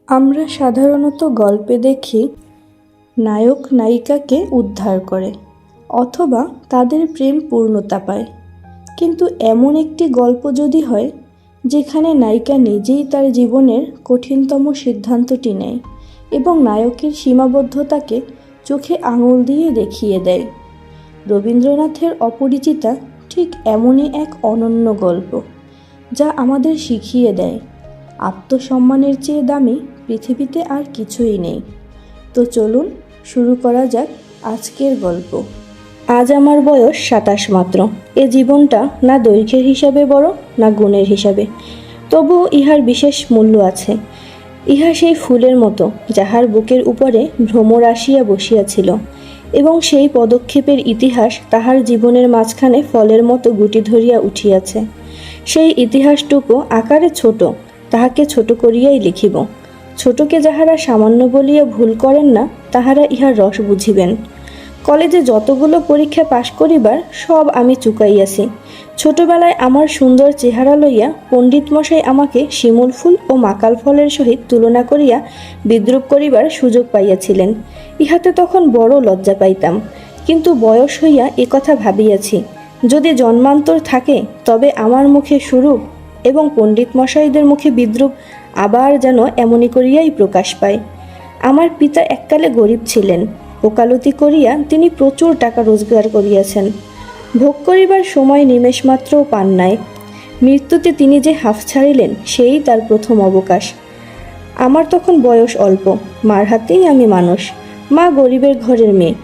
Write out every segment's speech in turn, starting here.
আমরা সাধারণত গল্পে দেখি নায়ক নায়িকাকে উদ্ধার করে অথবা তাদের প্রেম পূর্ণতা পায়। কিন্তু এমন একটি গল্প যদি হয় যেখানে নায়িকা নিজেই তার জীবনের কঠিনতম সিদ্ধান্তটি নেয় এবং নায়কের সীমাবদ্ধতাকে চোখে আঙুল দিয়ে দেখিয়ে দেয়, রবীন্দ্রনাথের অপরিচিতা ঠিক এমনই এক অনন্য গল্প, যা আমাদের শিখিয়ে দেয় আত্মসম্মানের চেয়ে দামি পৃথিবীতে আর কিছুই নেই। তো চলুন শুরু করা যাক আজকের গল্প। আজ আমার বয়স 27 মাত্র। এ জীবনটা না দৈর্ঘ্যের হিসাবে বড়, না গুণের হিসাবে, তবুও ইহার বিশেষ মূল্য আছে। ইহা সেই ফুলের মতো যাহার বুকের উপরে ভ্রমর আসিয়া বসিয়াছিল এবং সেই পদক্ষেপের ইতিহাস তাহার জীবনের মাঝখানে ফলের মতো গুটি ধরিয়া উঠিয়াছে। সেই ইতিহাসটুকু আকারে ছোট, তাহাকে ছোট করিয়াই লিখিব। ছোটকে যাহারা সামান্য বলিয়া ভুল করেন না, তাহারা ইহার রস বুঝিবেন। কলেজে যতগুলো পরীক্ষা পাশ করিবার সব আমি চুকাইয়াছি। ছোটবেলায় আমার সুন্দর চেহারা লইয়া পণ্ডিত মশাই আমাকে শিমুল ফুল ও মাকাল ফলের সহিত তুলনা করিয়া বিদ্রূপ করিবার সুযোগ পাইয়াছিলেন। ইহাতে তখন বড় লজ্জা পাইতাম, কিন্তু বয়স হইয়া একথা ভাবিয়াছি, যদি জন্মান্তর থাকে তবে আমার মুখে সুরূপ এবং পণ্ডিত মশাইদের মুখে বিদ্রূপ আবার যেন এমনি করিয়াই প্রকাশ পায়। আমার পিতা এককালে গরিব ছিলেন। ওকালতি করিয়া তিনি প্রচুর টাকা রোজগার করিয়াছেন। ভোগ করিবার সময় নিমেষমাত্রও পান নাই। মৃত্যুতে তিনি যে হাঁফ ছাড়িলেন, সেই তার প্রথম অবকাশ। আমার তখন বয়স অল্প, মার হাতেই আমি মানুষ। মা গরিবের ঘরের মেয়ে,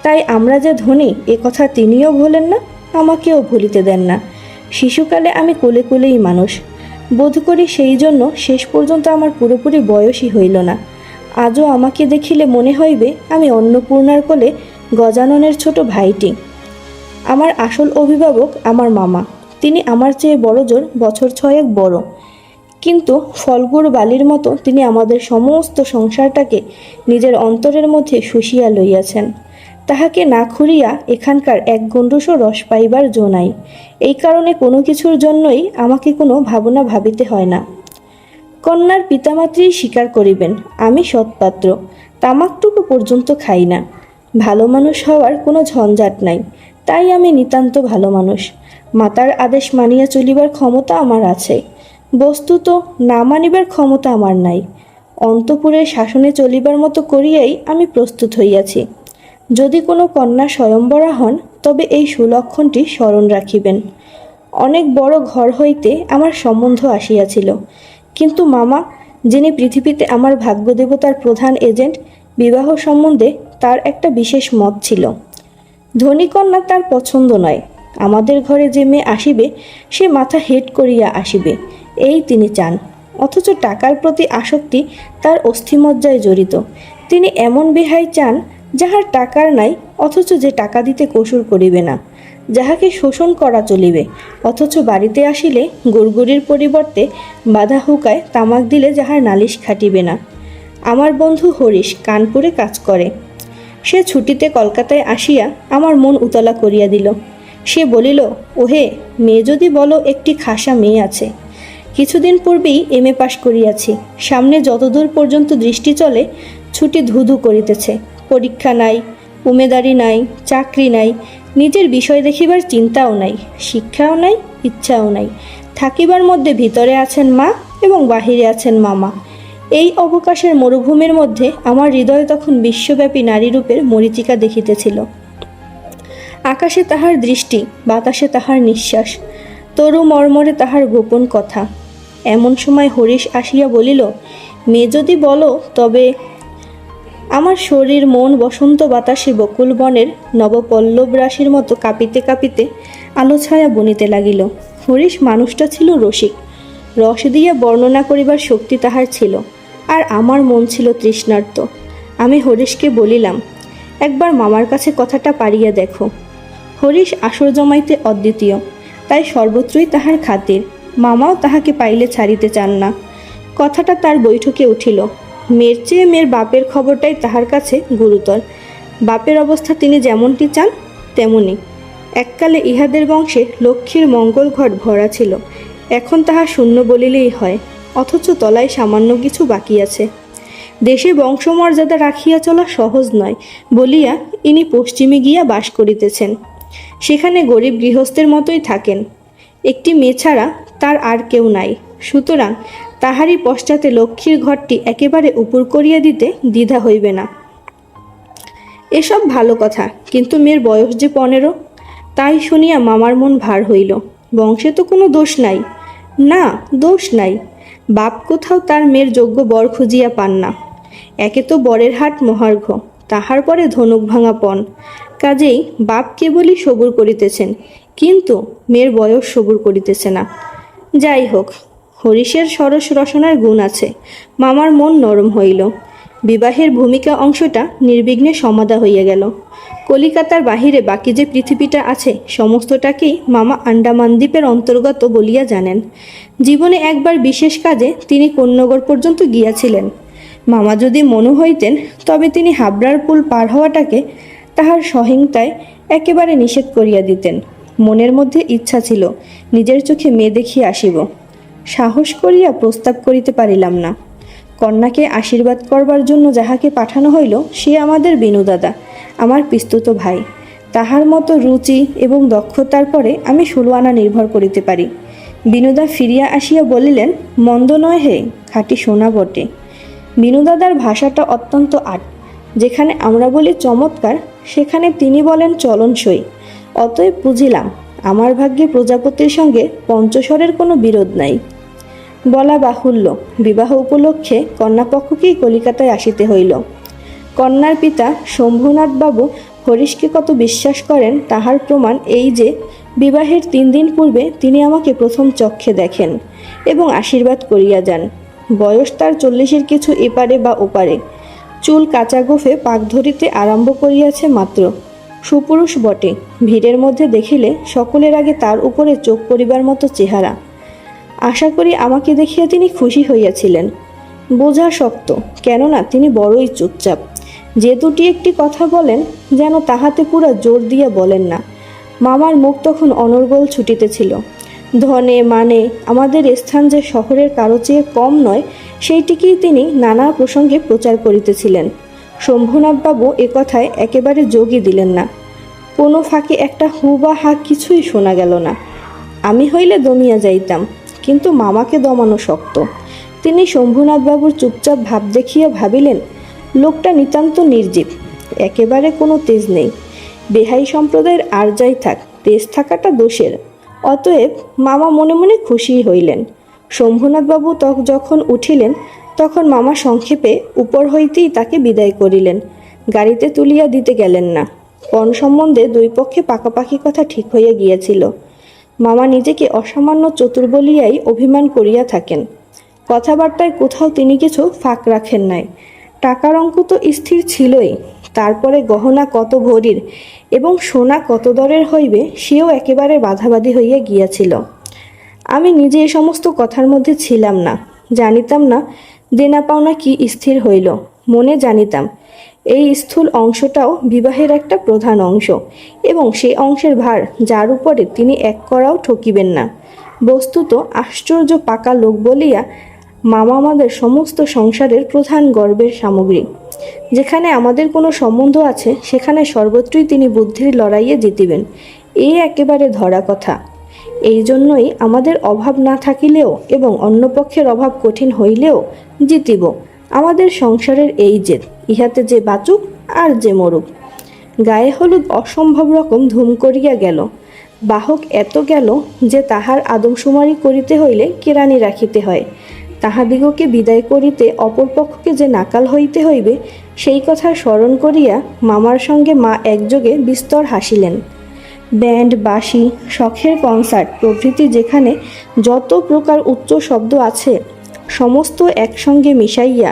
তাই আমরা যে ধনী এ কথা তিনিও ভোলেন না, আমাকেও ভুলিতে দেন না। শিশুকালে আমি কোলে কোলেই মানুষ। বোধ করি সেই জন্য শেষ পর্যন্ত আমার পুরোপুরি বয়সই হইল না। আজও আমাকে দেখিলে মনে হইবে আমি অন্নপূর্ণার কোলে গজাননের ছোট ভাইটি। আমার আসল অভিভাবক আমার মামা। তিনি আমার চেয়ে বড়জোর বছর 6 বড়, কিন্তু ফলগুড় বালির মতো তিনি আমাদের সমস্ত সংসারটাকে নিজের অন্তরের মধ্যে শুষিয়া লইয়াছেন। তাহাকে না খুঁড়িয়া এখানকার এক গণ্ডূষও রস পাইবার জো নাই। এই কারণে কোনো কিছুর জন্যই আমাকে কোনো ভাবনা ভাবিতে হয় না। কন্যার পিতামাত্রই স্বীকার করিবেন আমি সৎপাত্র। তামাকটুকু পর্যন্ত খাই না। ভালো মানুষ হওয়ার কোনো ঝঞ্ঝাট নাই, তাই আমি নিতান্ত ভালো মানুষ। মাতার আদেশ মানিয়া চলিবার ক্ষমতা আমার আছে, বস্তুত না মানিবার ক্ষমতা আমার নাই। অন্তঃপুরের শাসনে চলিবার মতো করিয়াই আমি প্রস্তুত হইয়াছি। যদি কোনো কন্যা স্বয়ম্বরা হন, তবে এই সুলক্ষণটি স্মরণ রাখিবেন। অনেক বড় ঘর হইতে আমার সম্বন্ধ আসিয়াছিল, কিন্তু মামা, যিনি পৃথিবীতে আমার ভাগ্যদেবতার প্রধান এজেন্ট, বিবাহ সম্বন্ধে তার একটা বিশেষ মত ছিল। ধনী কন্যা তার পছন্দ নয়। আমাদের ঘরে যে মেয়ে আসিবে সে মাথা হেট করিয়া আসিবে, এই তিনি চান। অথচ টাকার প্রতি আসক্তি তার অস্থিমজ্জায় জড়িত। তিনি এমন বেহাই চান যাহার টাকার নাই, অথচ যে টাকা দিতে কসুর করিবে না, যাহাকে শোষণ করা চলিবে, অথচ বাড়িতে আসিলে গুড়গুড়ির পরিবর্তে বাধা হুকায় তামাক দিলে যাহার নালিশ খাটিবে না। আমার বন্ধু হরিশ কানপুরে কাজ করে। সে ছুটিতে কলকাতায় আসিয়া আমার মন উতলা করিয়া দিল। সে বলিল, ওহে, মেয়ে যদি বলো একটি খাসা মেয়ে আছে। কিছুদিন পূর্বেই MA পাশ করিয়াছি। সামনে যতদূর পর্যন্ত দৃষ্টি চলে ছুটি ধুধু করিতেছে। পরীক্ষা নাই, উমেদারি নাই, চাকরি নাই, নিজের বিষয় দেখিবার চিন্তাও নাই, শিক্ষাও নাই, ইচ্ছাও নাই। থাকিবার মধ্যে ভিতরে আছেন মা এবং বাহিরে আছেন মামা। এই অবকাশের মরুভূমির মধ্যে আমার হৃদয় তখন বিশ্বব্যাপী নারীরূপের মরীচিকা দেখিতেছিল। আকাশে তাহার দৃষ্টি, বাতাসে তাহার নিঃশ্বাস, তরু মর্মরে তাহার গোপন কথা। এমন সময় হরিশ আসিয়া বলিল, মেয়ে যদি বলো তবে। আমার শরীর মন বসন্ত বাতাসে বকুল বনের নবপল্লব রাশির মতো কাঁপিতে কাঁপিতে আলো ছায়া বনিতে লাগিল। হরিশ মানুষটা ছিল রসিক। রস দিয়া বর্ণনা করিবার শক্তি তাহার ছিল, আর আমার মন ছিল তৃষ্ণার্ত। আমি হরিশকে বলিলাম, একবার মামার কাছে কথাটা পারিয়া দেখো। হরিশ আসর জমাইতে অদ্বিতীয়, তাই সর্বত্রই তাহার খাতির। মামাও তাহাকে পাইলে ছাড়িতে চান না। কথাটা তার বৈঠকে উঠিল। মেয়ের চেয়ে মেয়ের বাপের খবরটাই তাহার কাছে গুরুতর। বাপের অবস্থা তিনি যেমনটি চান তেমনি। এককালে ইহাদের বংশে লক্ষ্মীর মঙ্গল ঘট ভরা ছিল, এখন তাহা শূন্য বলিলেই হয়, অথচ তলায় সামান্য কিছু বাকি আছে। দেশে বংশমর্যাদা রাখিয়া চলা সহজ নয় বলিয়া ইনি পশ্চিমে গিয়া বাস করিতেছেন। সেখানে গরিব গৃহস্থের মতোই থাকেন। একটি মেয়ে ছাড়া তার আর কেউ নাই। সুতরাং তাহারই পশ্চাতে লক্ষ্মীর ঘরটি একেবারে উপর করিয়া দিতে দ্বিধা হইবে না। এসব ভালো কথা, কিন্তু মেয়ের বয়স যে 15। তাই শুনিয়া মামার মন ভার হইল। বংশে তো কোনো দোষ নাই। না, দোষ নাই। বাপ কোথাও তার মেয়ের যোগ্য বর খুঁজিয়া পান না। একে তো বরের হাট মহার্ঘ, তাহার পরে ধনুক ভাঙা পণ। কাজেই বাপ কেবলই সবুর করিতেছেন, কিন্তু মেয়ের বয়স সবুর করিতেছে না। যাই হোক, হরিশের সরস রসনার গুণ আছে। মামার মন নরম হইল। বিবাহের ভূমিকা অংশটা নির্বিঘ্নে সমাধা হইয়া গেল। কলিকাতার বাহিরে বাকি যে পৃথিবীটা আছে সমস্তটাকেই মামা আন্ডামান দ্বীপের অন্তর্গত বলিয়া জানেন। জীবনে একবার বিশেষ কাজে তিনি কোন্নগর পর্যন্ত গিয়াছিলেন। মামা যদি মনু হইতেন তবে তিনি হাবড়ার পুল পার হওয়াটাকে তাহার সহিংতায় একেবারে নিষেধ করিয়া দিতেন। মনের মধ্যে ইচ্ছা ছিল নিজের চোখে মেয়ে দেখিয়া আসিব। সাহস করিয়া প্রস্তাব করিতে পারিলাম না। কন্যাকে আশীর্বাদ করবার জন্য যাহাকে পাঠানো হইল সে আমাদের বিনু দাদা, আমার পিস্তুত ভাই। তাহার মতো রুচি এবং দক্ষতার পরে আমি 16 আনা নির্ভর করিতে পারি। বিনুদা ফিরিয়া আসিয়া বলিলেন, মন্দ নয় হে, খাঁটি সোনা বটে। বিনুদাদার ভাষাটা অত্যন্ত আট। যেখানে আমরা বলি চমৎকার, সেখানে তিনি বলেন চলনসই। অতএব বুঝিলাম আমার ভাগ্যে প্রজাপতির সঙ্গে পঞ্চস্বরের কোনো বিরোধ নাই। বলা বাহুল্য, বিবাহ উপলক্ষে কন্যাপক্ষকেই কলিকাতায় আসিতে হইল। কন্যার পিতা শম্ভুনাথ বাবু হরিশকে কত বিশ্বাস করেন তাহার প্রমাণ এই যে বিবাহের 3 দিন পূর্বে তিনি আমাকে প্রথম চক্ষে দেখেন এবং আশীর্বাদ করিয়া যান। বয়স তার 40-এর কিছু এপারে বা ওপারে। চুল কাঁচা গোফে পাক ধরিতে আরম্ভ করিয়াছে মাত্র। সুপুরুষ বটে। ভিড়ের মধ্যে দেখিলে সকলের আগে তার উপরে চোখ পড়িবার মতো চেহারা। আশা করি আমাকে দেখিয়া তিনি খুশি হইয়াছিলেন। বোঝা শক্ত, কেননা তিনি বড়ই চুপচাপ। যে দুটি একটি কথা বলেন যেন তাহাতে পুরা জোর দিয়া বলেন না। মামার মুখ তখন অনর্গল ছুটিতেছিল। ধনে মানে আমাদের স্থান যে শহরের কারো চেয়ে কম নয়, সেইটিকেই তিনি নানা প্রসঙ্গে প্রচার করিতেছিলেন। শম্ভুনাথবাবু কথায় একেবারে যোগই দিলেন না। কোনো ফাঁকে একটা হু বা হা কিছুই শোনা গেল না। আমি হইলে দমিয়া যাইতাম, কিন্তু মামাকে দমানো শক্ত। তিনি শম্ভুনাথবাবুর চুপচাপ ভাব দেখিয়া ভাবিলেন, লোকটা নিতান্ত নির্জীব, একেবারে কোনো তেজ নেই। বেহাই সম্প্রদায়ের আর যাই থাক, তেজ থাকাটা দোষের। অতএব মামা মনে মনে খুশি হইলেন। শম্ভুনাথবাবু যখন উঠিলেন তখন মামা সংক্ষেপে উপর হইতেই তাকে বিদায় করিলেন। গাড়িতে তুলিয়া দিতে গেলেন না। পণ সম্বন্ধে দুই পক্ষে পাকাপাকি কথা ঠিক হইয়া গিয়াছিল। মামা নিজেকে অসামান্য চতুর বলিয়াই অভিমান করিয়া থাকেন। কথাবার্তায় কোথাও তিনি কিছু ফাঁক রাখেন নাই। টাকার অঙ্ক তো স্থির ছিলই, তারপরে গহনা কত ভরির এবং সোনা কত দরের হইবে সেও একেবারে বাধাবাধি হইয়া গিয়াছিল। আমি নিজে এ সমস্ত কথার মধ্যে ছিলাম না, জানিতাম না দেনা পাওনা কি স্থির হইল। মনে জানিতাম এই স্থূল অংশটাও বিবাহের একটা প্রধান অংশ এবং সেই অংশের ভার যার উপরে তিনি এক করাও ঠকিবেন না। বস্তুত আশ্চর্য পাকা লোক বলিয়া মামা আমাদের সমস্ত সংসারের প্রধান গর্বের সামগ্রী। যেখানে আমাদের কোনো সম্বন্ধ আছে সেখানে সর্বত্রই তিনি বুদ্ধির লড়াইয়ে জিতিবেন, এই একেবারে ধরা কথা। এই জন্যই আমাদের অভাব না থাকিলেও এবং অন্য পক্ষের অভাব কঠিন হইলেও জিতিব। আমাদের সংসারের এই জেদ, ইহাতে যে বাঁচুক আর যে মরুক। গায়ে হলুদ অসম্ভব রকম ধুম করিয়া গেল। বাহক এত গেল যে তাহার আদমশুমারি করিতে হইলে কেরানি রাখিতে হয়। তাহাদিগকে বিদায় করিতে অপরপক্ষকে যে নাকাল হইতে হইবে সেই কথা স্মরণ করিয়া মামার সঙ্গে মা একযোগে বিস্তর হাসিলেন। ব্যান্ড, বাঁশি, শখের কনসার্ট প্রভৃতি যেখানে যত প্রকার উচ্চ শব্দ আছে সমস্ত একসঙ্গে মিশাইয়া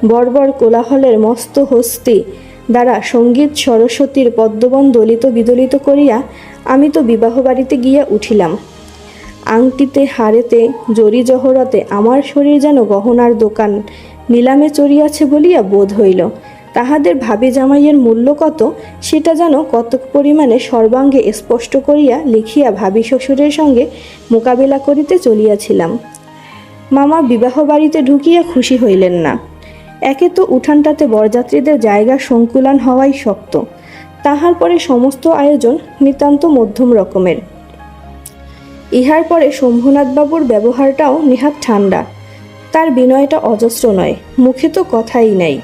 বর্বর কোলাহলের মস্ত হস্তি দ্বারা সঙ্গীত সরস্বতীর পদ্মবন দলিত বিদলিত করিয়া আমি তো বিবাহ বাড়িতে গিয়া উঠিলাম। আংটিতে, হাড়েতে, জরি জহরতে আমার শরীর যেন গহনার দোকান নিলামে চড়িয়াছে বলিয়া বোধ হইল। তাহাদের ভাবি জামাইয়ের মূল্য কত সেটা যেন কতক পরিমাণে সর্বাঙ্গে স্পষ্ট করিয়া লিখিয়া ভাবি শ্বশুরের সঙ্গে মোকাবিলা করিতে চলিয়াছিলাম। মামা বিবাহ বাড়িতে ঢুকিয়া খুশি হইলেন না। একে তো উঠানটাতে বরযাত্রীদের জায়গা সংকুলান হওয়াই শক্ত, তাহার পরে সমস্ত আয়োজন নিতান্ত মধ্যম রকমের। ইহার পরে শম্ভুনাথবাবুর ব্যবহারটাও নেহাত ঠান্ডা, তার বিনয়টা অজস্র নয়, মুখে তো কথাই নাই।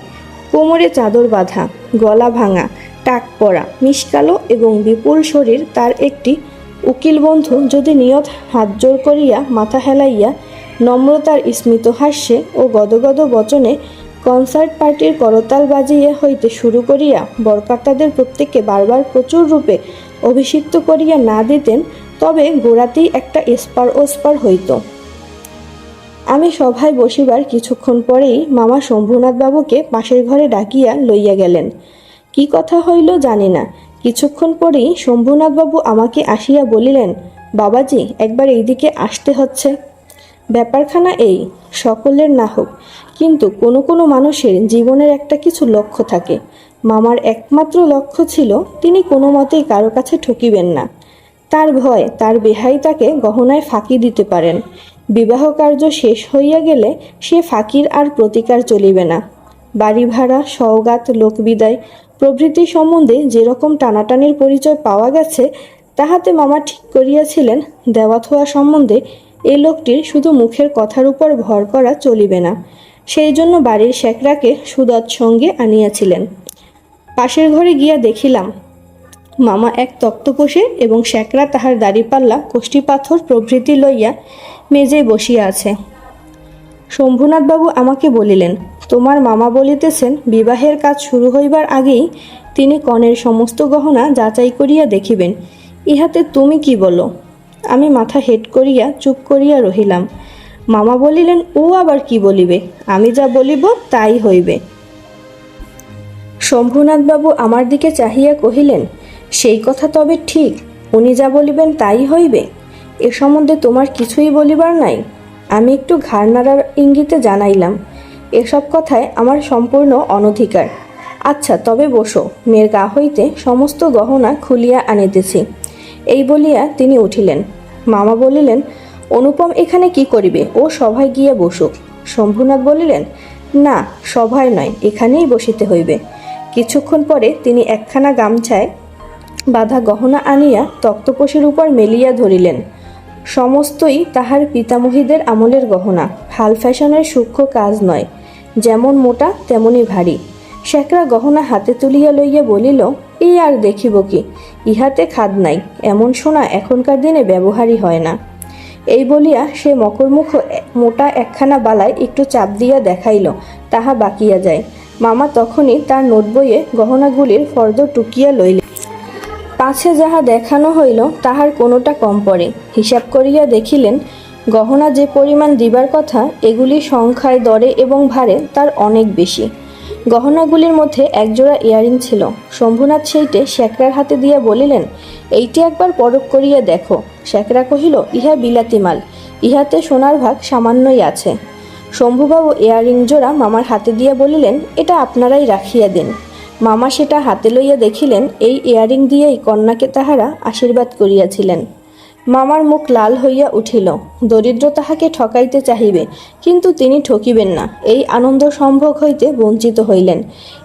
কোমরে চাদর বাঁধা, গলা ভাঙা, টাক পরা, মিশকালো এবং বিপুল শরীর তার একটি উকিল বন্ধু যদি নিয়ত হাত জোর করিয়া মাথা হেলাইয়া নম্রতার স্মিত হাস্যে ও গদগদ বচনে কনসার্ট পার্টির করতাল বাজিয়ে হইতে শুরু করিয়া বরকর্তাদের প্রত্যেককে বারবার প্রচুর রূপে অভিষিক্ত করিয়া না দিতেন, তবে গোড়াতেই একটা এসপার ওসপার হইত। আমি সভায় বসিবার কিছুক্ষণ পরেই মামা শম্ভুনাথবাবুকে পাশের ঘরে ডাকিয়া লইয়া গেলেন। কি কথা হইল জানি না, কিছুক্ষণ পরেই শম্ভুনাথবাবু আমাকে আসিয়া বলিলেন, বাবাজি একবার এইদিকে আসতে হচ্ছে। ব্যাপারখানা এই, সকলের না হোক, কিন্তু কোনো কোনো মানুষের জীবনের একটা কিছু লক্ষ্য থাকে। মামার একমাত্র লক্ষ্য ছিল তিনি কোনো মতেই কারো কাছে ঠকিবেন না। তার ভয় তার বেহাই তাকে গহনায় ফাঁকি দিতে পারেন। বিবাহ কার্য শেষ হইয়া গেলে সে ফাঁকির আর প্রতিকার চলিবে না। বাড়ি ভাড়া, সওগাত, লোকবিদায় প্রভৃতি সম্বন্ধে যেরকম টানাটানির পরিচয় পাওয়া গেছে, তাহাতে মামা ঠিক করিয়াছিলেন দেওয়া থোয়া সম্বন্ধে এ লোকটির শুধু মুখের কথার উপর ভর করা চলিবে না। সেই জন্য বাড়ির শেখরাকে সুদৎ সঙ্গে আনিয়াছিলেন। পাশের ঘরে গিয়া দেখিলাম মামা এক তক্তপোষে এবং শেখরা তাহার দাড়িপাল্লা, কোষ্ঠী পাথর প্রভৃতি লইয়া মেজে বসিয়া আছে। শম্ভুনাথবাবু আমাকে বলিলেন, তোমার মামা বলিতেছেন বিবাহের কাজ শুরু হইবার আগেই তিনি কনের সমস্ত গহনা যাচাই করিয়া দেখিবেন। ইহাতে তুমি কি বলো? আমি মাথা হেট করিয়া চুপ করিয়া রহিলাম। মামা বলিলেন, ও আবার কি বলিবে? আমি যা বলিব তাই হইবে। শম্ভুনাথবাবু আমার দিকে চাহিয়া কহিলেন, সেই কথা তবে ঠিক, উনি যা বলিবেন তাই হইবে? এ সম্বন্ধে তোমার কিছুই বলিবার নাই? আমি একটু ঘাড় নাড়ার ইঙ্গিতে জানাইলাম, এসব কথায় আমার সম্পূর্ণ অনধিকার। আচ্ছা তবে বসো, মেয়ের গা হইতে সমস্ত গহনা খুলিয়া আনিতেছি। এই বলিয়া তিনি উঠিলেন। মামা বলিলেন, অনুপম এখানে কি করিবে? ও সভায় গিয়া বসুক। শম্ভুনাথ বলিলেন, না, সভায় নয়, এখানেই বসিতে হইবে। কিছুক্ষণ পরে তিনি একখানা গামছায় বাঁধা গহনা আনিয়া তক্তপোষের উপর মেলিয়া ধরিলেন। সমস্তই তাহার পিতামহীদের আমলের গহনা, হাল ফ্যাশনের সূক্ষ্ম কাজ নয়, যেমন মোটা তেমনি ভারী। শেখরা গহনা হাতে তুলিয়া লইয়া বলিল, এই আর দেখিব কি, ইহাতে খাদ নাই, এমন সোনা এখনকার দিনে ব্যবহারই হয় না। এই বলিয়া সে মকরমুখ মোটা একখানা বালায় একটু চাপ দিয়া দেখাইল, তাহা বাকিয়া যায়। মামা তখনই তার নোটবইয়ে গহনাগুলির ফর্দ টুকিয়া লইলেন। পাছে যাহা দেখানো হইল তাহার কোনোটা কম পড়ে। হিসাব করিয়া দেখিলেন গহনা যে পরিমাণ দিবার কথা, এগুলি সংখ্যায়, দরে এবং ভারে তার অনেক বেশি। গহনাগুলির মধ্যে একজোড়া ইয়ারিং ছিল। শম্ভুনাথ সেইটে শেখরার হাতে দিয়া বলিলেন, এইটি একবার পরখ করিয়া দেখো। শেখরা কহিল, ইহা বিলাতি মাল, ইহাতে সোনার ভাগ সামান্যই আছে। শম্ভুবাবু ইয়ারিং জোড়া মামার হাতে দিয়া বলিলেন, এটা আপনারাই রাখিয়া দিন। মামা সেটা হাতে লইয়া দেখিলেন এই ইয়ারিং দিয়েই কন্যাকে তাহারা আশীর্বাদ করিয়াছিলেন। মামার মুখ লাল হইয়া উঠিল। দরিদ্র তাহাকে ঠকাইতে চাহিবে, কিন্তু তিনি ঠকিবেন না, এই আনন্দ সম্ভোগ হইতে বঞ্চিত হইলেন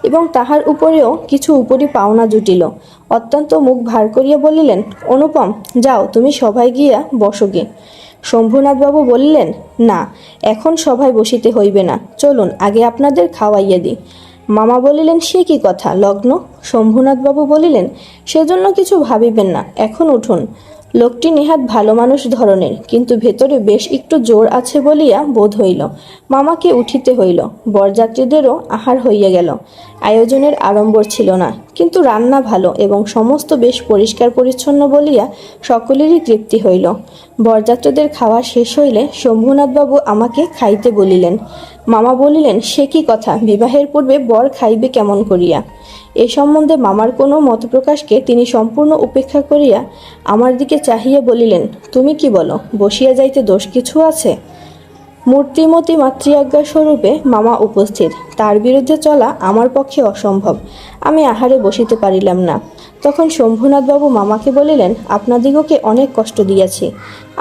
এবং তাহার উপরেও কিছু উপরি পাওনা জুটিল। অত্যন্ত মুখ ভার করিয়া বলিলেন, অনুপম যাও, তুমি সভায় গিয়া বসোগে। শম্ভুনাথবাবু বলিলেন, না, এখন সভায় বসিতে হইবে না, চলুন আগে আপনাদের খাওয়াইয়া দিই। মামা বলিলেন, সে কি কথা, লগ্ন? শম্ভুনাথবাবু বলিলেন, সেজন্য কিছু ভাবিবেন না, এখন উঠুন। লোকটি নেহাত ভালো মানুষ ধরনের, কিন্তু ভেতরে বেশ একটু জোর আছে বলিয়া বোধ হইল। মামাকে উঠিতে হইল। বরযাত্রীদেরও আহার হইয়া গেল। আয়োজনের আড়ম্বর ছিল না, কিন্তু রান্না ভালো এবং সমস্ত বেশ পরিষ্কার পরিচ্ছন্ন বলিয়া সকলেরই তৃপ্তি হইল। বরযাত্রীদের খাওয়া শেষ হইলে শম্ভুনাথবাবু আমাকে খাইতে বলিলেন। মামা বলিলেন, সে কি কথা, বিবাহের পূর্বে বর খাইবে কেমন করিয়া? এ সম্বন্ধে মামার কোনো মতপ্রকাশকে তিনি সম্পূর্ণ উপেক্ষা করিয়া আমার দিকে চাহিয়া বলিলেন, তুমি কি বলো, বসিয়া যাইতে দোষ কিছু আছে? মূর্তিমতী মাতৃআজ্ঞা স্বরূপে মামা উপস্থিত, তার বিরুদ্ধে চলা আমার পক্ষে অসম্ভব। আমি আহারে বসিতে পারিলাম না। তখন শম্ভুনাথবাবু মামাকে বলিলেন, আপনাদিগকে অনেক কষ্ট দিয়াছি।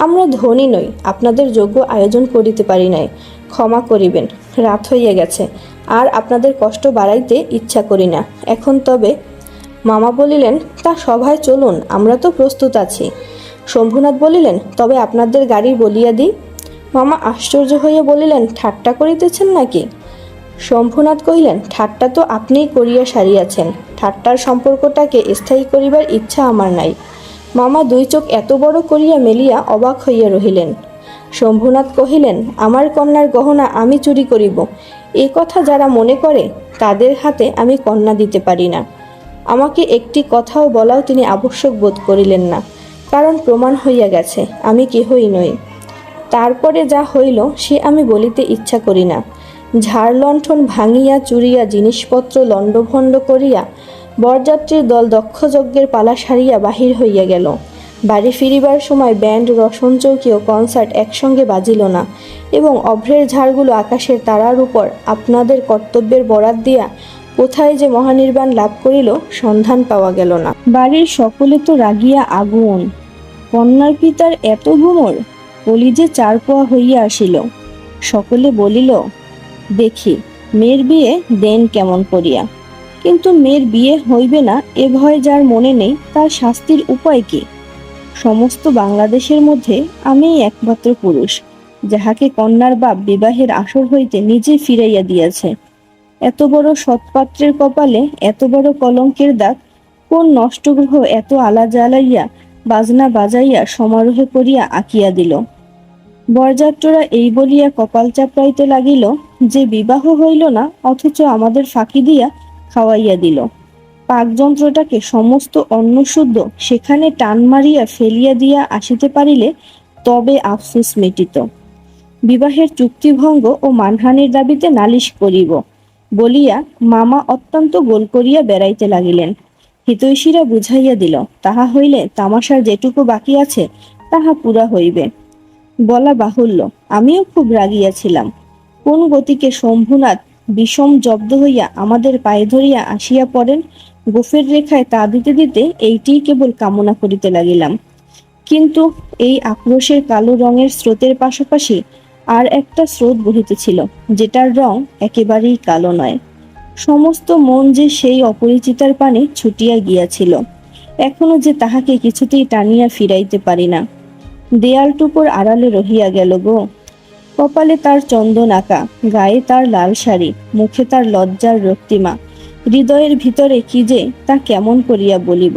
আমরা ধনী নই, আপনাদের যোগ্য আয়োজন করিতে পারি নাই, ক্ষমা করিবেন, রাত হইয়া গেছে। আর আপনাদের কষ্ট বাড়াইতে ইচ্ছা করি না। এখন তবে। মামা বলিলেন, তা সভায় চলুন, আমরা তো প্রস্তুত আছি। শম্ভুনাথ বলিলেন, তবে আপনাদের গাড়ি বলিয়া দিই। মামা আশ্চর্য হইয়া বলিলেন, ঠাট্টা করিতেছেন নাকি? শম্ভুনাথ কহিলেন, ঠাট্টা তো আপনিই করিয়া সারিয়াছেন, ঠাট্টার সম্পর্কটাকে স্থায়ী করিবার ইচ্ছা আমার নাই। মামা দুই চোখ এত বড় করিয়া মেলিয়া অবাক হইয়া রহিলেন। শম্ভুনাথ কহিলেন, আমার কন্যার গহনা আমি চুরি করিব, এ কথা যারা মনে করে তাদের হাতে আমি কন্যা দিতে পারি না। আমাকে একটি কথাও বলাও তিনি আবশ্যক বোধ করিলেন না, কারণ প্রমাণ হইয়া গেছে আমি কেহই নই। তারপরে যা হইল সে আমি বলিতে ইচ্ছা করি না। ঝাড় লণ্ঠন ভাঙিয়া চুরিয়া জিনিসপত্র লণ্ডভণ্ড করিয়া বরযাত্রীর দল দক্ষযজ্ঞের পালা সারিয়া বাহির হইয়া গেল। বাড়ি ফিরিবার সময় ব্যান্ড, রসনচৌকি ও কনসার্ট একসঙ্গে বাজিল না, এবং অভ্রের ঝাড়গুলো আকাশের তারার উপর আপনাদের কর্তব্যের বরাত দিয়া কোথায় যে মহানির্বাণ লাভ করিল সন্ধান পাওয়া গেল না। বাড়ির সকলে তো রাগিয়া আগুন। কন্যার পিতার এত গুমর, কলিজে চার পোয়া হইয়া আসিল। সকলে বলিল, দেখি মেয়ের বিয়ে দেন কেমন করিয়া। কিন্তু মেয়ের বিয়ে হইবে না এ ভয় যার মনে নেই, তার শাস্তির উপায় কি? সমস্ত বাংলাদেশের মধ্যে আমিই একমাত্র পুরুষ যাহাকে কন্যার বাপ বিবাহের আসর হইতে নিজে ফিরাইয়া দিয়াছে। এত বড় সৎপাত্রের কপালে এত বড় কলঙ্কের দাগ কোন নষ্টগ্রহ এত আলা জ্বালাইয়া বাজনা বাজাইয়া সমারোহে করিয়া আঁকিয়া দিল? বরযাত্ররা এই বলিয়া কপাল চাপড়াইতে লাগিল যে বিবাহ হইল না, অথচ আমাদের ফাঁকি দিয়া খাওয়াইয়া দিল। পাকযন্ত্রটাকে সমস্ত অন্নশুদ্ধ সেখানে টান মারিয়া ফেলিয়া দিয়া আসিতে পারিলে তবে আফসোস মিটিত। বিবাহের চুক্তিভঙ্গ ও মানহানির দাবিতে নালিশ করিব বলিয়া মামা অত্যন্ত গোল করিয়া বেড়াইতে লাগিলেন। হিতৈষীরা বুঝাইয়া দিল, তাহা হইলে তামাশার যেটুকু বাকি আছে তাহা পুরা হইবে। বলা বাহুল্য, আমিও খুব রাগিয়াছিলাম। কোন গতিকে শম্ভুনাথ বিষম জব্দ হইয়া আমাদের পায়ে ধরিয়া আসিয়া পড়েন, গোফের রেখায় তা দিতে দিতে এইটিই কেবল কামনা করিতে লাগিলাম। কিন্তু এই আক্রোশের কালো রঙের স্রোতের পাশাপাশি আর একটা স্রোত বহিতেছিল, যেটার রং একেবারেই কালো নয়। সমস্ত মন যে সেই অপরিচিতার পানে ছুটিয়া গিয়াছিল, এখনো যে তাহাকে কিছুতেই টানিয়া ফিরাইতে পারি না। দেয়ালটুকুর আড়ালে রহিয়া গেল গো। কপালে তার চন্দন আঁকা, গায়ে তার লাল শাড়ি, মুখে তার লজ্জার রক্তিমা, হৃদয়ের ভিতরে কি যে তা কেমন করিয়া বলিব।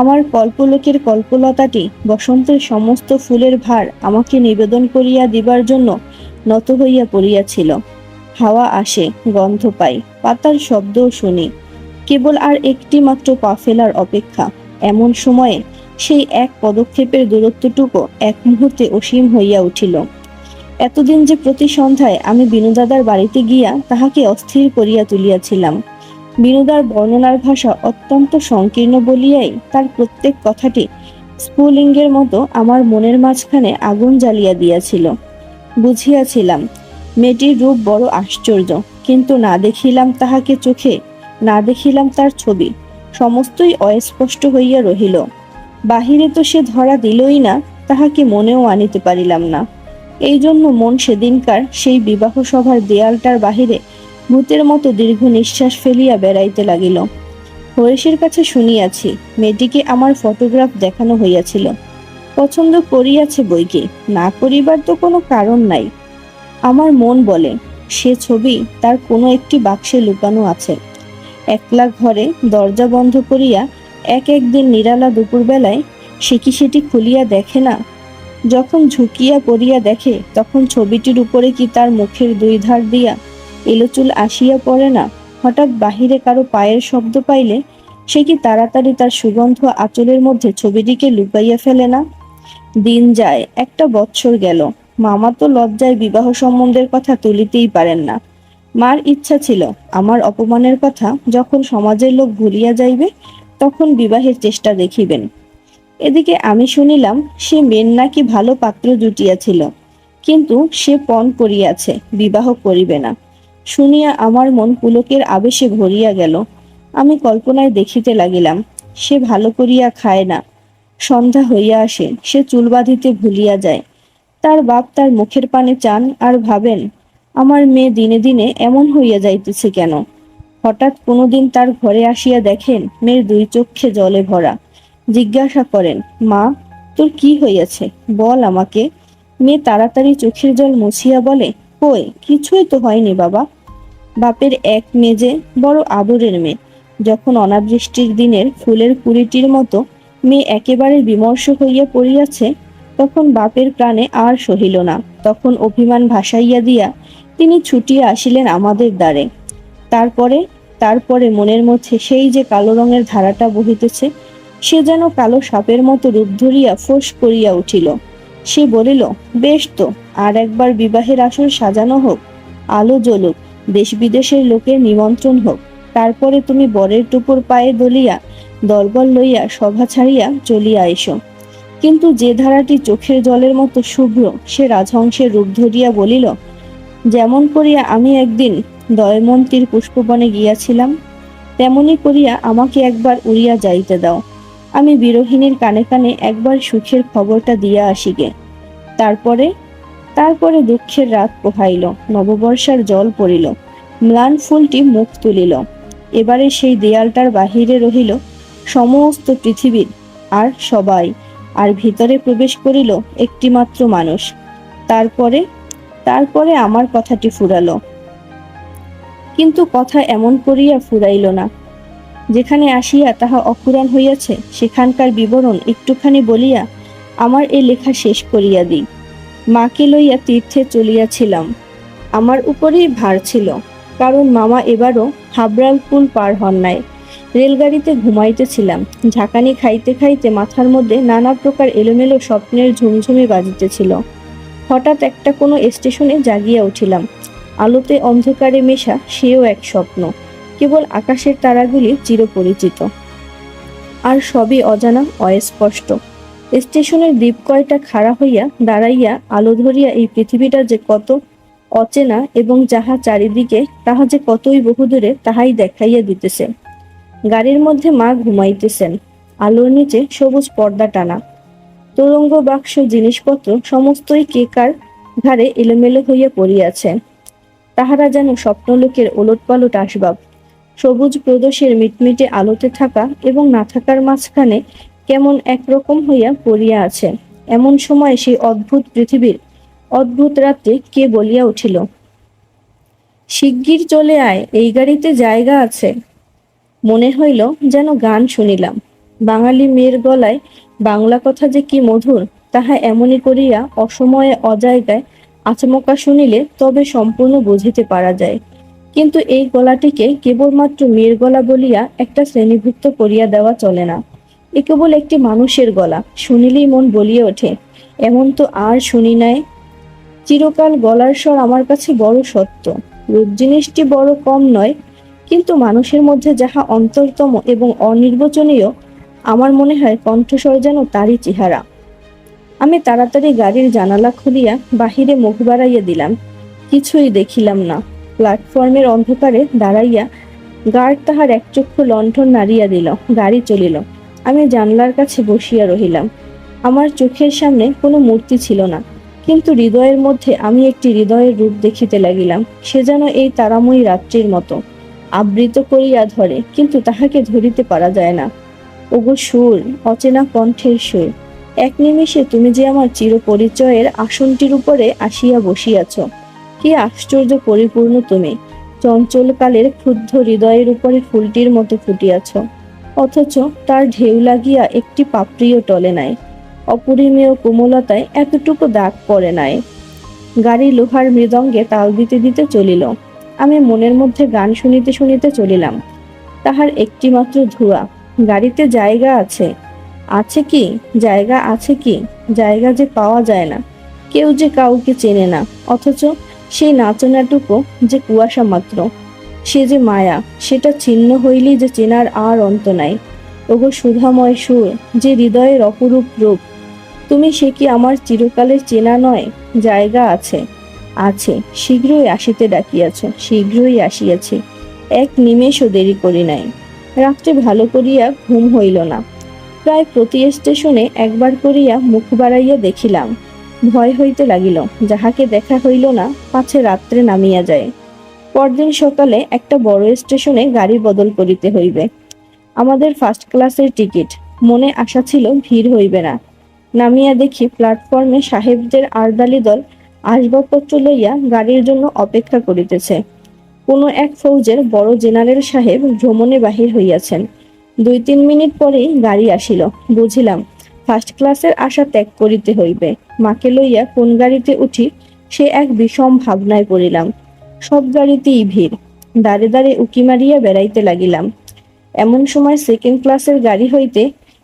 আমার কল্পলোকের কল্পলতাটি বসন্তের সমস্ত ফুলের ভার আমাকে নিবেদন করিয়া দিবার জন্য নত হইয়া পড়িয়াছিল। হাওয়া আসে, গন্ধ পাই, পাতার শব্দও শুনি, কেবল আর একটি মাত্র পা ফেলার অপেক্ষা। এমন সময়ে সেই এক পদক্ষেপের দূরত্বটুকু এক মুহূর্তে অসীম হইয়া উঠিল। এতদিন যে প্রতি সন্ধ্যায় আমি বিনুদাদার বাড়িতে গিয়া তাহাকে অস্থির করিয়া তুলিয়াছিলাম। বিনুদার বর্ণনার ভাষা অত্যন্ত সংকীর্ণ বলিয়াই তার প্রত্যেক কথাটি স্ফুলিঙ্গের মতো আমার মনের মাঝখানে আগুন জ্বালিয়া দিয়াছিল। বুঝিয়াছিলাম মেয়েটির রূপ বড় আশ্চর্য, কিন্তু না দেখিলাম তাহাকে চোখে, না দেখিলাম তার ছবি, সমস্তই অস্পষ্ট হইয়া রহিল। বাহিরে তো সে ধরা দিলই না, তাহাকে মনেও আনিতে পারিলাম না। এই জন্য মন সেদিনকার সেই বিবাহ সভার দেয়ালটার বাহিরে ভূতের মতো দীর্ঘ নিঃশ্বাস ফেলিয়া বেড়াইতে লাগিল। হরেশের কাছে শুনিয়াছি মেয়েটিকে আমার ফটোগ্রাফ দেখানো হইয়াছিল। পছন্দ করিয়াছে বইকে, না করিবার তো কোনো কারণ নাই। আমার মন বলে সে ছবি তার কোনো একটি বাক্সে লুকানো আছে। একলা ঘরে দরজা বন্ধ করিয়া একদিন নিরালা দুপুরবেলায় সে কি সেটি খুলিয়া দেখে না? যখন ঝুঁকিয়া পড়িয়া দেখে, তখন ছবিটির উপরে কি তার মুখের দুই ধার দিয়া এলোচুল আসিয়া পড়ে না? হঠাৎ বাহিরে কারো পায়ের শব্দ পাইলে সে কি তাড়াতাড়ি তার সুগন্ধ আঁচলের মধ্যে ছবিটিকে লুকাইয়া ফেলে না? দিন যায়, একটা বৎসর গেল। মামা তো লজ্জায় বিবাহ সম্বন্ধের কথা তুলিতেই পারেন না। মার ইচ্ছা ছিল আমার অপমানের কথা যখন সমাজের লোক ভুলিয়া যাইবে তখন বিবাহের চেষ্টা দেখিবেন। এদিকে আমি শুনিলাম সে মেয়ের নাকি ভালো পাত্র জুটিয়াছিল, কিন্তু সে পণ করিয়াছে, বিবাহ করিবে না। শুনিয়া আমার মন পুলকের আবেশে ভরিয়া গেল। আমি কল্পনায় দেখিতে লাগিলাম সে ভালো করিয়া খায় না, সন্ধ্যা হইয়া আসে, সে চুল বাঁধিতে ভুলিয়া যায়। তার বাপ তার মুখের পানে চান আর ভাবেন আমার মেয়ে দিনে দিনে এমন হইয়া যাইতেছে কেন? হঠাৎ কোনোদিন তার ঘরে আসিয়া দেখেন মেয়ের দুই চক্ষে জলে ভরা। জিজ্ঞাসা করেন, মা, তোর কি হইয়াছে, বল আমাকে। মেয়ে তাড়াতাড়ি চোখের জল মুছিয়া বলে, কই, কিছুই তো হয়নি বাবা। বাপের এক মেয়ে যে বড় আদরের মেয়ে। যখন অনাবৃষ্টির দিনের ফুলের কুড়িটির মতো মেয়ে একেবারে বিমর্ষ হইয়া পড়িয়াছে, তখন বাপের প্রাণে আর সহিল না। তখন অভিমান ভাসাইয়া দিয়া তিনি ছুটিয়া আসিলেন আমাদের দ্বারে। তারপরে তারপরে মনের মধ্যে সেই যে কালো রঙের ধারাটা বহিতেছে, সে যেন কালো সাপের মতো রূপ ধরিয়া ফোঁস করিয়া উঠিল। সে বলিল, বেশ তো, আর একবার বিবাহের আসর সাজানো হোক, আলো জ্বলুক, দেশ বিদেশের লোকের নিমন্ত্রণ হোক, তারপরে তুমি বরের টুপুর পায়ে দলিয়া দলবল লইয়া সভা ছাড়িয়া চলিয়া এসো। কিন্তু যে ধারাটি চোখের জলের মতো শুভ্র, সে রাজহংসের রূপ ধরিয়া বলিল, যেমন করিয়া আমি একদিন দয়মন্তীর পুষ্পবনে গিয়াছিলাম, তেমনি করিয়া আমাকে একবার উড়িয়া যাইতে দাও। আমি বিরোহিণীর কানে কানে একবার সুখের খবরটা দিয়া আসিগে। তারপরে তারপরে দুঃখের রাত পোহাইল, নববর্ষার জল পড়িল, ম্লান ফুলটি মুখ তুলিল। এবারে সেই দেয়ালটার বাহিরে রহিল সমস্ত পৃথিবীর আর সবাই, আর ভিতরে প্রবেশ করিল একটিমাত্র মানুষ। তারপরে তারপরে আমার কথাটি ফুরালো। কিন্তু কথা এমন করিয়া ফুরাইল না। যেখানে আসিয়া তাহা অফুরান হইয়াছে, সেখানকার বিবরণ একটুখানি বলিয়া আমার এ লেখা শেষ করিয়া দিই। মাকে লইয়া তীর্থে চলিয়াছিলাম। আমার উপরেই ভার ছিল, কারণ মামা এবারও হাবড়াল পুল পার হন নাই। রেলগাড়িতে ঘুমাইতেছিলাম। ঝাঁকানি খাইতে খাইতে মাথার মধ্যে নানা প্রকার এলোমেলো স্বপ্নের ঝুমঝুমি বাজিতেছিল। হঠাৎ একটা কোনো স্টেশনে জাগিয়া উঠিলাম। আলোতে অন্ধকারে মেশা সেও এক স্বপ্ন। কেবল আকাশের তারাগুলি চিরপরিচিত, আর সবই অজানা, অস্পষ্ট। স্টেশনের দ্বীপ কয়টা খাড়া হইয়া দাঁড়াইয়া আলো ধরিয়া এই পৃথিবীটা যে কত অচেনা, এবং যাহা চারিদিকে তাহা যে কতই বহুদূরে, তাহাই দেখাইয়া দিতেছে। গাড়ির মধ্যে মা ঘুমাইতেছেন। আলোর নিচে সবুজ পর্দা টানা। তোরঙ্গ বাক্স জিনিসপত্র সমস্তই কেকার ঘাড়ে এলোমেলো হইয়া পড়িয়াছে। তাহারা যেন স্বপ্নলোকের ওলটপালট আসবাব। সবুজ প্রদোষের মিটমিটে আলোতে থাকা এবং না থাকার মাঝখানে কেমন একরকম হইয়া পড়িয়া আছে। এমন সময় সেই অদ্ভুত পৃথিবীর অদ্ভুত রাত্রে কে বলিয়া উঠিল, শিগগির চলে আয়, এই গাড়িতে জায়গা আছে। মনে হইল যেন গান শুনিলাম। বাঙালি মেয়ের গলায় বাংলা কথা যে কি মধুর, তাহা এমনি করিয়া অসময়ে অজায়গায় আচমকা শুনিলে তবে সম্পূর্ণ বুঝিতে পারা যায়। কিন্তু এই গলাটিকে কেবলমাত্র মেয়ের গলা বলিয়া একটা শ্রেণীভুক্ত করিয়া দেওয়া চলে না। এ কেবল একটি মানুষের গলা। শুনিলেই মন বলিয়া ওঠে, এমন তো আর শুনি নাই। চিরকাল গলার স্বর আমার কাছে বড় সত্য। রূপ জিনিসটি বড় কম নয়, কিন্তু মানুষের মধ্যে যাহা অন্তরতম এবং অনির্বচনীয়, আমার মনে হয় কণ্ঠস্বর যেন তারই চেহারা। আমি তাড়াতাড়ি গাড়ির জানালা খুলিয়া বাহিরে মুখ বাড়াইয়া দিলাম। কিছুই দেখিলাম না। প্ল্যাটফর্মের অন্ধকারে দাঁড়াইয়া গার্ড তাহার এক চক্ষু লণ্ঠন নাড়িয়া দিল। গাড়ি চলিল। আমি জানলার কাছে বসিয়া রহিলাম। আমার চোখের সামনে কোনো মূর্তি ছিল না, কিন্তু হৃদয়ের মধ্যে আমি একটি হৃদয়ের রূপ দেখিতে লাগিলাম। সে যেন এই তারাময়ী রাত্রির মতো আবৃত করিয়া ধরে, কিন্তু তাহাকে ধরিতে পারা যায় না। ওগো সুর, অচেনা কণ্ঠের সুর, এক নিমেষে তুমি যে আমার চিরপরিচয়ের আসনটির উপরে আসিয়া বসিয়াছ। কি আশ্চর্য পরিপূর্ণ তুমি! চঞ্চল কালের ক্ষুব্ধ হৃদয়ের উপরে ফুলটির মতো ফুটিয়াছ, অথচ তার ঢেউ লাগিয়া একটি পাপড়িও টলে নাই। অপরিমেয় কোমলতায় এতটুকু দাগ পড়ে নাই। গাড়ি লোহার মৃদঙ্গে তাল দিতে দিতে চলিল। আমি মনের মধ্যে গান শুনিতে শুনিতে চলিলাম। তাহার একটি মাত্র ধোঁয়া। গাড়িতে জায়গা আছে। আছে কি জায়গা, আছে কি জায়গা যে পাওয়া যায় না। কেউ যে কাউকে চেনে না, অথচ সেই নাচনাটুকু যে কুয়াশা মাত্র। সে যে মায়া, সেটা ছিন্ন হইলেই যে চেনার আর অন্ত নাই। ওগো সুধাময় সুর, যে হৃদয়ের অপরূপ রূপ, তুমি সে কি আমার চিরকালের চেনা নয়? জায়গা আছে, আছে, শীঘ্রই আসিতে ডাকিয়াছ, শীঘ্রই আসিয়াছি। এক নিমেষও দেরি করি নাই। রাত্রে ভালো করিয়া ঘুম হইল না। প্রায় প্রতি স্টেশনে একবার করিয়া মুখ বাড়াইয়া দেখিলাম। ভয় হইতে লাগিল, যাহাকে দেখা হইল না পাছে রাত্রে নামিয়া যায়। পরদিন সকালে একটা বড় স্টেশনে গাড়ি বদল করিতে হইবে। আমাদের ফার্স্ট ক্লাসের টিকিট, মনে আশা ছিল ভিড় হইবে না। নামিয়া দেখি প্ল্যাটফর্মে সাহেবদের আরদালি দল আসবাবপত্র লইয়া গাড়ির জন্য অপেক্ষা করিতেছে। কোনো এক ফৌজের বড় জেনারেল সাহেব ভ্রমণে বাহির হইয়াছেন। 2-3 মিনিট পরেই গাড়ি আসিল। বুঝিলাম ফার্স্ট ক্লাসের আশা ত্যাগ করিতে হইবে। মাকে লইয়া কোন গাড়িতে উঠি সে এক বিষম ভাবনায় পড়িলাম। সব গাড়িতেই ভিড়। দাঁড়ে দাঁড়ে উকি মারিয়া বেড়াইতে লাগিলাম। এমন সময় সেকেন্ড ক্লাসের গাড়ি হইতে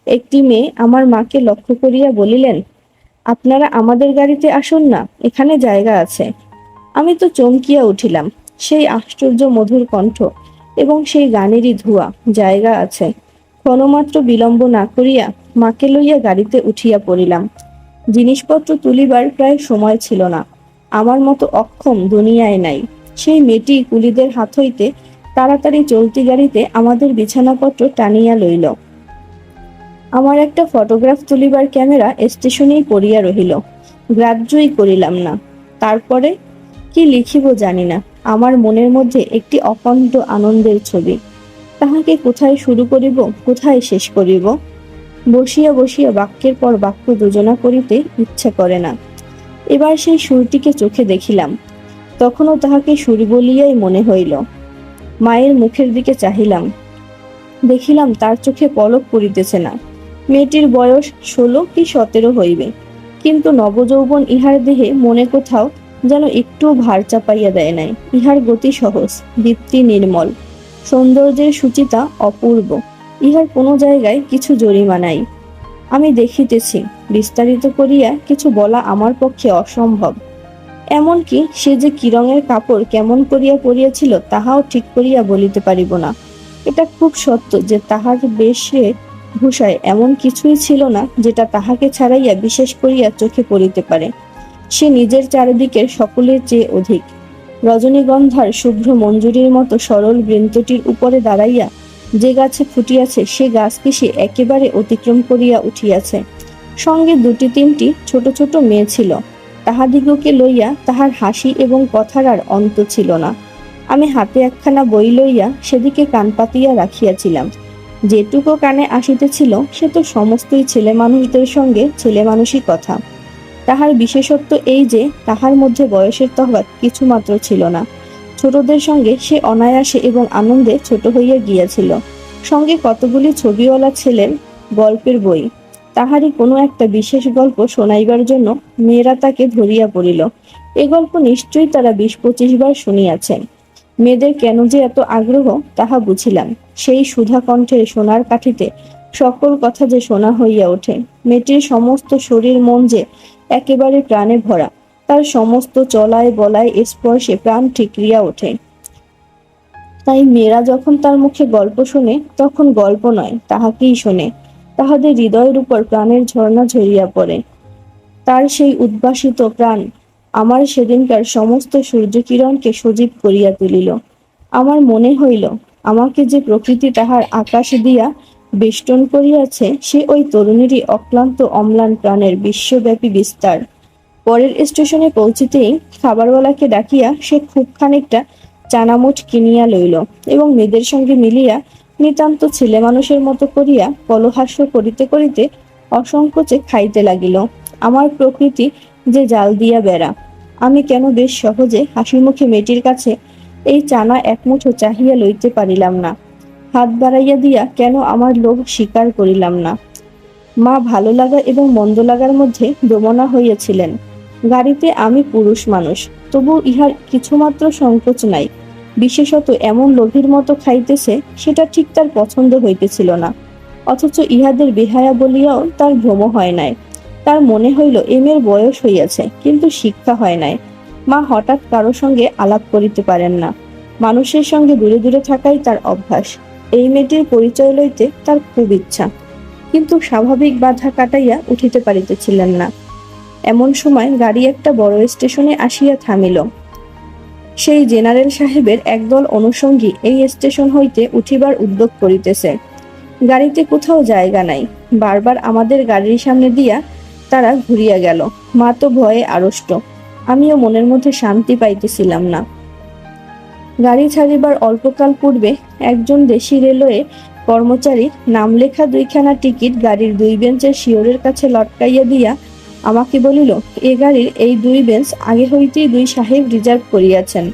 একটি মেয়ে আমার মাকে লক্ষ্য করিয়া বলিলেন, আপনারা আমাদের গাড়িতে আসুন না, এখানে জায়গা আছে। আমি তো চমকিয়া উঠিলাম। সেই আশ্চর্য মধুর কণ্ঠ এবং সেই গানেরই ধোঁয়া, জায়গা আছে। ক্ষণমাত্র বিলম্ব না করিয়া মাকে লইয়া গাড়িতে উঠিয়া পড়িলাম। জিনিসপত্র তুলিবার প্রায় সময় ছিল না। আমার মতো অক্ষম দুনিয়ায় নাই। সেই মেয়েটি কুলিদের হাত হইতে তাড়াতাড়ি চলতি গাড়িতে আমাদের বিছানাপত্র টানিয়া লইল। আমার একটা ফটোগ্রাফ তুলিবার ক্যামেরা স্টেশনেই পড়িয়া রহিল। গ্রাহ্যই করিলাম না। তারপরে কি লিখিব জানি না। আমার মনের মধ্যে একটি অকণ্ঠ আনন্দের ছবি। তাহাকে কোথায় শুরু করিব, কোথায় শেষ করিব? বসিয়া বসিয়া বাক্যের পর বাক্য যোজনা করিতে ইচ্ছা করে না। এবার সেই সুরটিকে চোখে দেখিলাম। তখনও তাহাকে সুর বলিয়াই মনে হইল। মায়ের মুখের দিকে চাহিলাম। দেখিলাম তার চোখে পলক পড়িতেছে না। মেয়েটির বয়স 16 কি 17 হইবে, কিন্তু নবযৌবন ইহার দেহে মনে কোথাও যেন একটু ভার চাপাইয়া দেয় নাই। ইহার গতি সহজ, দীপ্তি নির্মল, সৌন্দর্যের সূচিতা অপূর্ব। ইহার কোনো জায়গায় কিছু জরিমা নাই। আমি দেখিতেছি, বিস্তারিত করিয়া কিছু বলা আমার পক্ষে অসম্ভব। এমনকি সে যে কি রঙের কাপড় কেমন করিয়া পরিয়াছিল তাহাও ঠিক করিয়া বলিতে পারিব না। এটা খুব সত্য যে তাহার বেশে ভূষায় এমন কিছুই ছিল না যেটা তাহাকে ছাড়াইয়া বিশেষ করিয়া চোখে পড়িতে পারে। সে নিজের চারিদিকের সকলের চেয়ে অধিক। রজনীগন্ধার শুভ্র মঞ্জুরির মতো সরল বৃন্তটির উপরে দাঁড়াইয়া যে গাছে ফুটিয়াছে সে গাছকে সে একেবারে অতিক্রম করিয়া উঠিয়াছে। সঙ্গে 2-3টি ছোট ছোট মেয়ে ছিল। তাহাদিগকে লইয়া তাহার হাসি এবং কথার আর অন্ত ছিল না। আমি হাতে একখানা বই লইয়া সেদিকে কান পাতিয়া রাখিয়াছিলাম। যেটুকু কানে আসিতেছিল সে তো সমস্তই ছেলে মানুষদের সঙ্গে ছেলে মানুষই কথা। তাহার বিশেষত্ব এই যে তাহার মধ্যে বয়সের তফাৎ কিছুমাত্র ছিল না। ছোটদের সঙ্গে সে অনায়াসে এবং আনন্দে ছোট হইয়া গিয়াছিল। সঙ্গে কতগুলি ছবিওয়ালা ছেলের গল্পের বই। তাহারই কোনো একটা বিশেষ গল্প শোনাইবার জন্য মেয়েরা তাকে ধরিয়া পড়িল। এ গল্প নিশ্চয়ই তারা 20-25 বার শুনিয়াছেন। মেয়েদের কেন যে এত আগ্রহ তাহা বুঝিলাম। সেই সুধা কণ্ঠের সোনার কাঠিতে সকল কথা যে শোনা হইয়া ওঠে। মেয়েটির সমস্ত শরীর মন যে একেবারে প্রাণে ভরা। তার সমস্ত চলায় বলায় স্পর্শে প্রাণ ঠিকরিয়া ওঠে। তাই মেয়েরা যখন তার মুখে গল্প শোনে তখন গল্প নয়, তাহাকেই শোনে। তাহাদের হৃদয়ের উপর প্রাণের ঝর্ণা ঝরিয়া পড়ে। তার সেই উদ্ভাসিত প্রাণ আমার সেদিনকার সমস্ত সূর্যকিরণকে সজীব করিয়া তুলিল। আমার মনে হইল আমাকে যে প্রকৃতি তাহার আকাশ দিয়া বেষ্টন করিয়াছে সে ওই তরুণীরই অক্লান্ত অম্লান প্রাণের বিশ্বব্যাপী বিস্তার। পরের স্টেশনে পৌঁছিতেই খাবারওয়ালাকে ডাকিয়া সে খুব খানিকটা চানামুঠ কিনিয়া লইল এবং মেয়েদের সঙ্গে মিলিয়া নিতান্ত ছেলে মানুষের মতো করিয়া কলহাস্য করিতে করিতে অসংকোচে খাইতে লাগিল। আমার প্রকৃতি যে জাল দিয়া বেড়া। আমি কেন বেশ সহজে হাসি মুখে মেয়েটির কাছে এই চানা একমুঠো চাহিয়া লইতে পারিলাম না? হাত বাড়াইয়া দিয়া কেন আমার লোভ স্বীকার করিলাম না? মা ভালো লাগা এবং মন্দ লাগার মধ্যে দমনা হইয়াছিলেন। গাড়িতে আমি পুরুষ মানুষ, তবু ইহার কিছুমাত্র সংকোচ নাই। বিশেষত এমন লোভীর মতো খাইতেছে সেটা ঠিক তার পছন্দ হইতেছিল না। অথচ ইহাদের বেহায়া বলিয়াও তার ভ্রম হয় নাই। তার মনে হইল এমের বয়স হইয়াছে, কিন্তু শিক্ষা হয় নাই। মা হঠাৎ কারো সঙ্গে আলাপ করিতে পারেন না। মানুষের সঙ্গে দূরে দূরে থাকাই তার অভ্যাস। এই মেয়েটির পরিচয় লইতে তার খুব ইচ্ছা, কিন্তু স্বাভাবিক বাধা কাটাইয়া উঠিতে পারিতেছিলেন না। এমন সময় গাড়ি একটা বড় স্টেশনে আসিয়া থামিল। সেই জেনারেল সাহেবের একদল অনুষঙ্গী এই স্টেশন হইতে উঠিবার উদ্যোগ করিতেছে। গাড়িতে কোথাও জায়গা নাই। বারবার আমাদের গাড়ির সামনে দিয়া তারা ঘুরিয়া গেল। মা তো ভয়ে আড়ষ্ট, আমিও মনের মধ্যে শান্তি পাইতেছিলাম না। গাড়ি ছাড়িবার অল্পকাল পূর্বে একজন দেশি রেলওয়ে কর্মচারী নাম লেখা দুইখানা টিকিট গাড়ির দুই বেঞ্চের শিয়রের কাছে লটকাইয়া দিয়া আমাকে বলিল, এ গাড়ির এই দুই বেঞ্চ আগে হইতেই দুই সাহেব রিজার্ভ করিয়াছেন,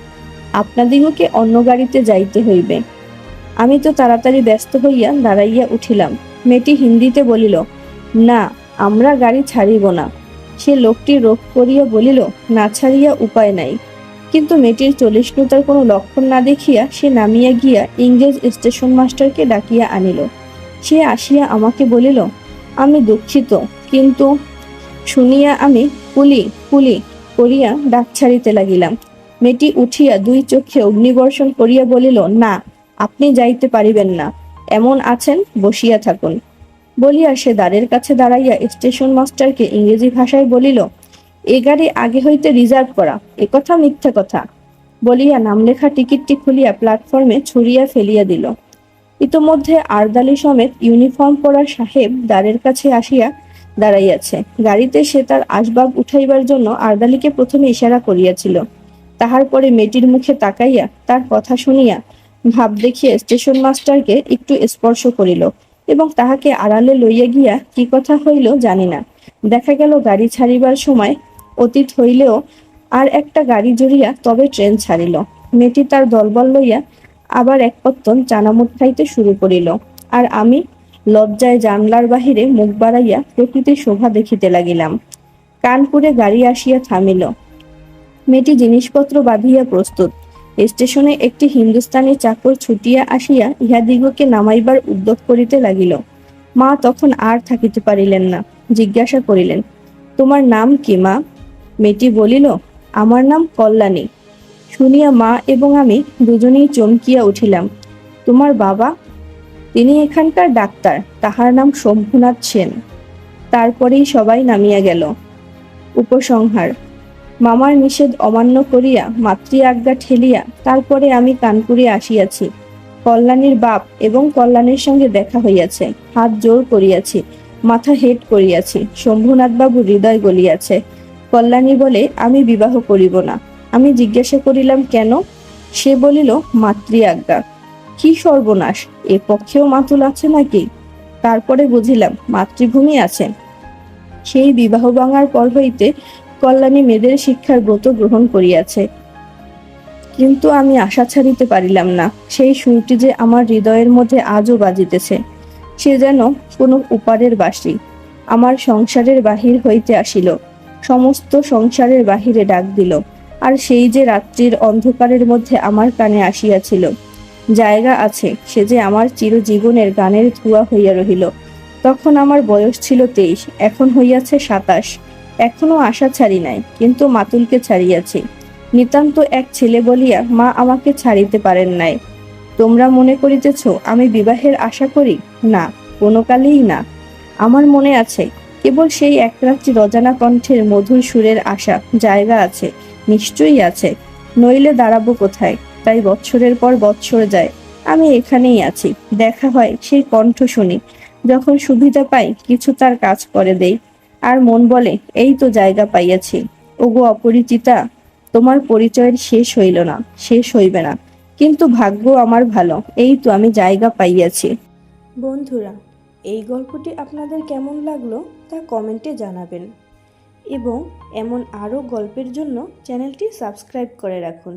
আপনাদিগকে অন্য গাড়িতে যাইতে হইবে। আমি তো তাড়াতাড়ি ব্যস্ত হইয়া দাঁড়াইয়া উঠিলাম। মেয়েটি হিন্দিতে বলিল, না, আমরা গাড়ি ছাড়িব না। সে লোকটি রোখ করিয়া বলিল, না ছাড়িয়া উপায় নাই। কিন্তু মেয়েটির চলিষ্ণুতার কোনো লক্ষণ না দেখিয়া সে নামিয়া গিয়া ইংরেজ স্টেশন মাস্টারকে ডাকিয়া আনিল। সে আসিয়া আমাকে বলিল, আমি দুঃখিত, কিন্তু শুনিয়া আমি কুলি কুলি করিয়া ডাক ছাড়িতে লাগিলাম। মেয়েটি উঠিয়া দুই চোখে অগ্নিবর্ষণ করিয়া বলিল, না, আপনি যাইতে পারিবেন না, এমন আছেন, বসিয়া থাকুন। বলিয়া সে দ্বারের কাছে দাঁড়াইয়া স্টেশন মাস্টারকে ইংরেজি ভাষায় বলিল, এ গাড়ি আগে হইতে রিজার্ভ করা, একথা মিথ্যা কথা, বলিয়া নাম লেখা টিকিটটি খুলিয়া প্ল্যাটফর্মে ছড়িয়া ফেলিয়া দিল। ইতোমধ্যে আরদালি সমেত ইউনিফর্ম পরা সাহেব দ্বারের কাছে আসিয়া দাঁড়াইয়াছে। গাড়িতে সে তার আসবাব উঠাইবার জন্য আরদালিকে প্রথমে ইশারা করিয়াছিল। তাহার পরে মেয়েটির মুখে তাকাইয়া তার কথা শুনিয়া ভাব দেখিয়া স্টেশন মাস্টারকে একটু স্পর্শ করিল এবং তাহাকে আড়ালে লইয়া গিয়া কি কথা হইল জানি না। দেখা গেল গাড়ি ছাড়িবার সময় অতীত হইলেও আর একটা গাড়ি জড়িয়া তবে ট্রেন ছাড়িল। মেয়েটি তার দলবল লইয়া আবার এক পত্তন চানামুট খাইতে শুরু করিল, আর আমি লজ্জায় জানলার বাহিরে মুখ বাড়াইয়া প্রকৃতির শোভা দেখিতে লাগিলাম। কানপুরে গাড়ি আসিয়া থামিল। মেয়েটি জিনিসপত্র বাঁধিয়া প্রস্তুত। স্টেশনে একটি হিন্দুস্তানি চাকর ছুটিয়া আসিয়া ইহাদিগকে নামাইবার উদ্যোগ করিতে লাগিল। মা তখন আর থাকিতে পারিলেন না, জিজ্ঞাসা করিলেন, তোমার নাম কি মা? মেয়েটি বলিল, আমার নাম কল্যাণী। শুনিয়া মা এবং আমি দুজনেই চমকিয়া উঠিলাম। তোমার বাবা? তিনি এখানকার ডাক্তার, তাহার নাম শম্ভুনাথ সেন। তারপরেই সবাই নামিয়া গেল। উপসংহার: মামার নিষেধ অমান্য করিয়া মাতৃ আজ্ঞা ঠেলিয়া তারপরে আমি কানপুরে আসিয়াছি। কল্যাণীর বাপ এবং কল্যাণীর সঙ্গে দেখা হইয়াছে, হাত জোর করিয়াছি, মাথা হেট করিয়াছি। শম্ভুনাথ বাবু হৃদয় গলিয়াছে। কল্যাণী বলে, আমি বিবাহ করিব না। আমি জিজ্ঞাসা করিলাম, কেন? সে বলিল, মাতৃ আজ্ঞা। কি সর্বনাশ, এ পক্ষেও মাতুল আছে নাকি? তারপরে বুঝিলাম মাতৃভূমি আছে। সেই বিবাহ ভাঙার পর হইতে কল্যাণী মেয়েদের শিক্ষার ব্রত গ্রহণ করিয়াছে। কিন্তু আমি আশা ছাড়িতে পারিলাম না। সেই সুরটি যে আমার হৃদয়ের মধ্যে আজও বাজিতেছে। সে যেন কোনো উপারের বাঁশি, আমার সংসারের বাহির হইতে আসিল, সমস্ত সংসারের বাহিরে ডাক দিল। আর সেই যে রাত্রির অন্ধকারের মধ্যে আমার কানে আসিয়াছিল, জায়গা আছে, সে যে আমার চিরজীবনের গানের ধুয়া হইয়া রহিল। তখন আমার বয়স ছিল 23, এখন হইয়াছে 27। এখনো আশা ছাড়ি নাই, কিন্তু মাতুলকে ছাড়িয়াছি। নিতান্ত এক ছেলে বলিয়া মা আমাকে ছাড়িতে পারেন নাই। তোমরা মনে করিতেছ আমি বিবাহের আশা করি? না, কোনো কালেই না। আমার মনে আছে, কেবল সেই একরাত্রি রজানা কণ্ঠের মধুর সুরের আশা। জায়গা আছে, নিশ্চয়ই আছে, নইলে দাঁড়াবো কোথায়? তাই বৎসরের পর বৎসর যায়, আমি এখানেই আছি। দেখা হয়, সেই কণ্ঠ শুনি, যখন সুবিধা পাই কিছু তার কাজ করে দেই, আর মন বলে, এই তো জায়গা পাইয়াছি। ওগো অপরিচিতা, তোমার পরিচয়ের শেষ হইল না, শেষ হইবে না, কিন্তু ভাগ্য আমার ভালো, এই তো আমি জায়গা পাইয়াছি। বন্ধুরা, এই গল্পটি আপনাদের কেমন লাগলো তা কমেন্টে জানাবেন এবং এমন আরও গল্পের জন্য চ্যানেলটি সাবস্ক্রাইব করে রাখুন।